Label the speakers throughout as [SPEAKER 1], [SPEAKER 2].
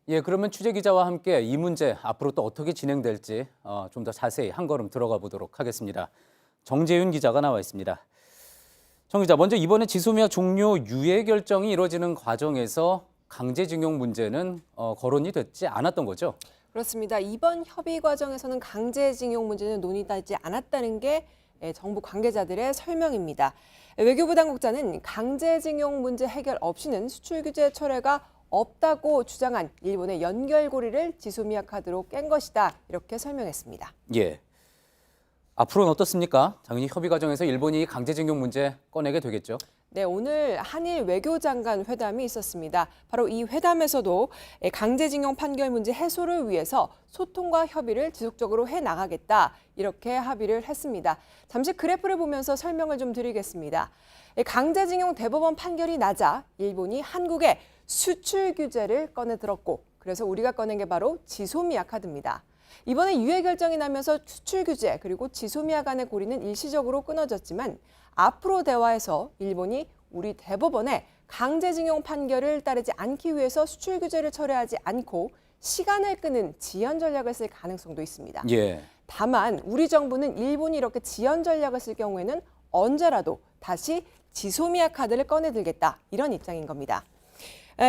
[SPEAKER 1] 예, 그러면 취재 기자와 함께 이 문제 앞으로 또 어떻게 진행될지 좀 더 자세히 한 걸음 들어가 보도록 하겠습니다. 정재윤 기자가 나와 있습니다. 정 기자, 먼저 이번에 지소미아 종료 유예 결정이 이루어지는 과정에서 강제징용 문제는 거론이 됐지 않았던 거죠?
[SPEAKER 2] 그렇습니다. 이번 협의 과정에서는 강제징용 문제는 논의되지 않았다는 게 정부 관계자들의 설명입니다. 외교부 당국자는 강제징용 문제 해결 없이는 수출 규제 철회가 없다고 주장한 일본의 연결고리를 지소미아 카드로 깬 것이다. 이렇게 설명했습니다.
[SPEAKER 1] 예. 앞으로는 어떻습니까? 당연히 협의 과정에서 일본이 강제징용 문제 꺼내게 되겠죠?
[SPEAKER 2] 네, 오늘 한일 외교장관 회담이 있었습니다. 바로 이 회담에서도 강제징용 판결 문제 해소를 위해서 소통과 협의를 지속적으로 해나가겠다 이렇게 합의를 했습니다. 잠시 그래프를 보면서 설명을 좀 드리겠습니다. 강제징용 대법원 판결이 나자 일본이 한국에 수출 규제를 꺼내 들었고 그래서 우리가 꺼낸 게 바로 지소미아 카드입니다. 이번에 유예 결정이 나면서 수출 규제 그리고 지소미아 간의 고리는 일시적으로 끊어졌지만 앞으로 대화에서 일본이 우리 대법원에 강제징용 판결을 따르지 않기 위해서 수출 규제를 철회하지 않고 시간을 끄는 지연 전략을 쓸 가능성도 있습니다.
[SPEAKER 1] 예.
[SPEAKER 2] 다만 우리 정부는 일본이 이렇게 지연 전략을 쓸 경우에는 언제라도 다시 지소미아 카드를 꺼내들겠다 이런 입장인 겁니다.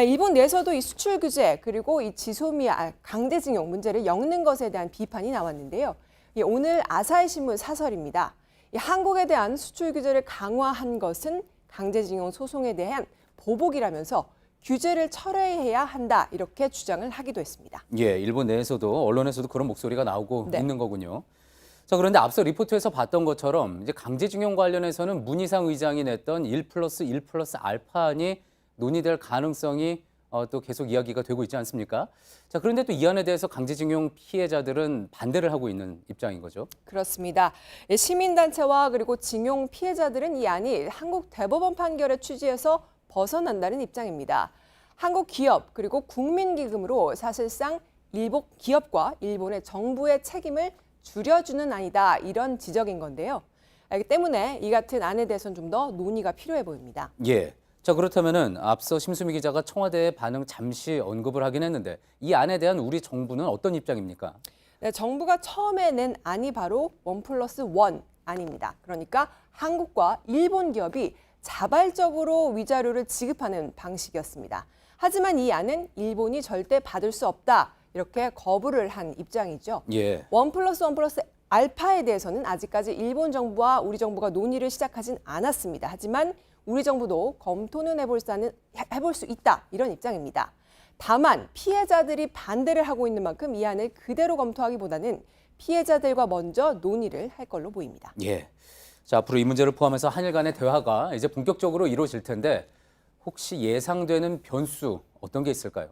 [SPEAKER 2] 일본 내에서도 이 수출 규제 그리고 이 지소미아 강제징용 문제를 엮는 것에 대한 비판이 나왔는데요. 오늘 아사히 신문 사설입니다. 한국에 대한 수출 규제를 강화한 것은 강제징용 소송에 대한 보복이라면서 규제를 철회해야 한다 이렇게 주장을 하기도 했습니다.
[SPEAKER 1] 예, 일본 내에서도 언론에서도 그런 목소리가 나오고
[SPEAKER 2] 네.
[SPEAKER 1] 있는 거군요. 자, 그런데 앞서 리포트에서 봤던 것처럼 이제 강제징용 관련해서는 문희상 의장이 냈던 1+1+ 알파안이 논의될 가능성이 또 계속 이야기가 되고 있지 않습니까? 자, 그런데 또 이 안에 대해서 강제징용 피해자들은 반대를 하고 있는 입장인 거죠.
[SPEAKER 2] 그렇습니다. 시민단체와 그리고 징용 피해자들은 이 안이 한국 대법원 판결의 취지에서 벗어난다는 입장입니다. 한국 기업 그리고 국민기금으로 사실상 일본 기업과 일본의 정부의 책임을 줄여주는 안이다 이런 지적인 건데요. 때문에 이 같은 안에 대해서는 좀 더 논의가 필요해 보입니다.
[SPEAKER 1] 예. 자, 그렇다면은 앞서 심수미 기자가 청와대의 반응 잠시 언급을 하긴 했는데 이 안에 대한 우리 정부는 어떤 입장입니까?
[SPEAKER 2] 네, 정부가 처음에 낸 안이 바로 1+1 안입니다. 그러니까 한국과 일본 기업이 자발적으로 위자료를 지급하는 방식이었습니다. 하지만 이 안은 일본이 절대 받을 수 없다 이렇게 거부를 한 입장이죠.
[SPEAKER 1] 예.
[SPEAKER 2] 1+1+ 알파에 대해서는 아직까지 일본 정부와 우리 정부가 논의를 시작하진 않았습니다. 하지만 우리 정부도 검토는 해볼 수 있다 이런 입장입니다. 다만 피해자들이 반대를 하고 있는 만큼 이 안을 그대로 검토하기보다는 피해자들과 먼저 논의를 할 걸로 보입니다.
[SPEAKER 1] 예. 자, 앞으로 이 문제를 포함해서 한일 간의 대화가 이제 본격적으로 이루어질 텐데 혹시 예상되는 변수 어떤 게 있을까요?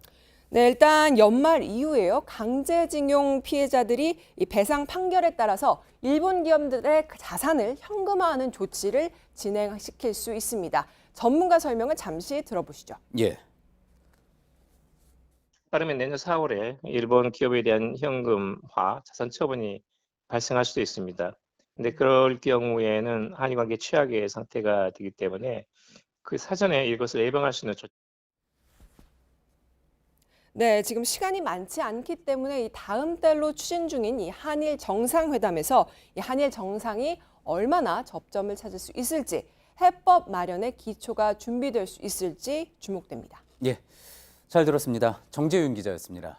[SPEAKER 2] 네, 일단 연말 이후에요. 강제징용 피해자들이 이 배상 판결에 따라서 일본 기업들의 자산을 현금화하는 조치를 진행시킬 수 있습니다. 전문가 설명을 잠시 들어보시죠.
[SPEAKER 1] 예.
[SPEAKER 3] 따르면 내년 4월에 일본 기업에 대한 현금화 자산 처분이 발생할 수도 있습니다. 근데 그럴 경우에는 한일 관계 최악의 상태가 되기 때문에 그 사전에 이것을 예방할 수 있는 조치.
[SPEAKER 2] 네, 지금 시간이 많지 않기 때문에 이 다음 달로 추진 중인 이 한일 정상회담에서 이 한일 정상이 얼마나 접점을 찾을 수 있을지, 해법 마련의 기초가 준비될 수 있을지 주목됩니다.
[SPEAKER 1] 예. 잘 들었습니다. 정재윤 기자였습니다.